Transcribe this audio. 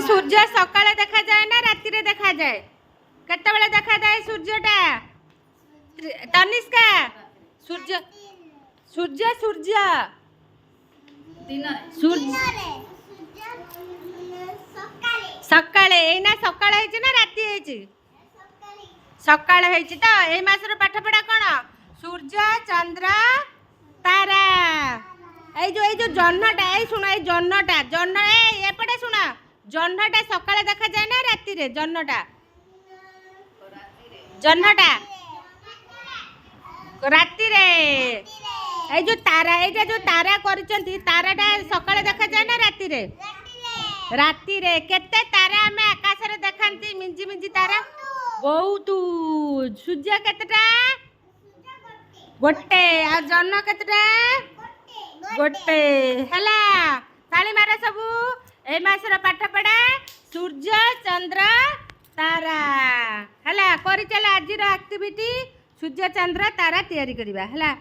सूर्य सकाळे देखा जाए ना राति रे देखा जाए केतेबेले देखा जाए सूर्यटा तनिष्का सूर्य सूर्य सूर्य सूर्य सकाळे एना सकाळे हेछि ना राति हेछि सकाळे हेछि तो ए मासर पाठ पढ़ा कोन सूर्य चंद्र तारा ए जो जन्नटा ए सुना ए जन्नटा जन्न ए एपटे सुना जन्नटा सकाळे देखा जाए ना राति रे जन्नटा जन्नटा राति रे ए जो तारा करचंती ताराटा सकाळे देखा जाए ना राति रे केते तारा हमें आकाश रे देखंती मिंजी मिंजी तारा बहुत सूर्य केतेटा गोटे आ जन्न केतेटा गोटे हला ताली मारे सबू ए मासर पाठ पढ़ा सूर्य चंद्र तारा हला करि चला आज रो एक्टिविटी सूर्य चंद्र तारा तैयारी करबा हला।